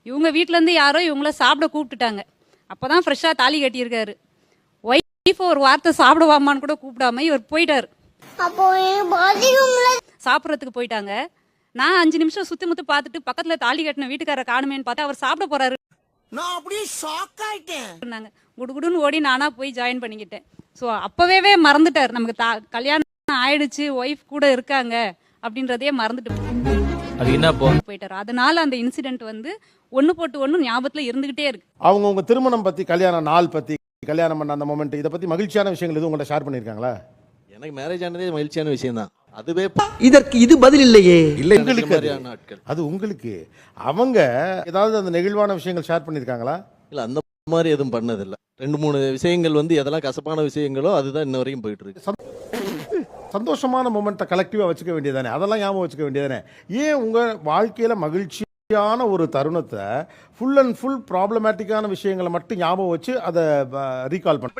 இவங்க வீட்டிலேருந்து யாரோ இவங்கள சாப்பிட கூப்பிட்டுட்டாங்க. அப்போ தான் ஃப்ரெஷ்ஷாக தாலி கட்டியிருக்காரு. ஒய்ஃப் ஒரு வார்த்தை சாப்பிடுவாமான்னு கூட கூப்பிடாம இவர் போயிட்டார். சாப்பிட்றதுக்கு போயிட்டாங்க. நான் 5 நிமிஷம் சுத்தி முத்து பார்த்துட்டு பக்கத்தில் தாலி கட்டின வீட்டுக்காரரை காணுமேன்னு பார்த்தா அவர் சாப்பிட போறாரு. நான் அப்படியே ஷாக் ஆயிட்டேன். குடுகுடுன்னு ஓடி நானா போய் ஜாயின் பண்ணிக்கிட்டேன். ஸோ அப்பவே மறந்துட்டார், நமக்கு கல்யாணம் ஆயிடுச்சு, ஒய்ஃப் கூட இருக்காங்க அப்படின்றதே மறந்துட்டு போயிட்டாரு. அதனால அந்த இன்சிடென்ட் வந்து ஒன்னு போட்டு ஒன்னு ஞாபகத்துல இருந்துகிட்டே இருக்கு. அவங்க திருமணம் பத்தி, கல்யாண நாள் பத்தி, கல்யாணம் பண்ண அந்த மொமெண்ட், இதை பத்தி மகிழ்ச்சியான விஷயங்கள் எதுவும் உங்கள்ட்ட ஷேர் பண்ணிருக்காங்களா? எனக்கு மேரேஜ் ஆனதே மகிழ்ச்சியான விஷயம் தான். அதுவே இதற்கு இது பதில் இல்லையே. இல்லை, அது உங்களுக்கு அவங்க ஏதாவது அந்த நெகிழ்வான விஷயங்கள் ஷேர் பண்ணிருக்காங்களா? இல்ல, அந்த மாதிரி எதுவும் பண்ணதில்லை. 2-3 விஷயங்கள் வந்து எதெல்லாம் கசப்பான விஷயங்களோ அதுதான் இன்ன வரைக்கும் போயிட்டு இருக்கு. சந்தோஷமான மொமெண்ட்டை கலெக்டிவாக வச்சுக்க வேண்டியதானே, அதெல்லாம் ஞாபகம் வச்சுக்க வேண்டியதானே. ஏன் உங்கள் வாழ்க்கையில் மகிழ்ச்சியான ஒரு தருணத்தை ஃபுல் அண்ட் ஃபுல் ப்ராப்ளமேட்டிக்கான விஷயங்களை மட்டும் ஞாபகம் வச்சு அதை ரீகால் பண்ண?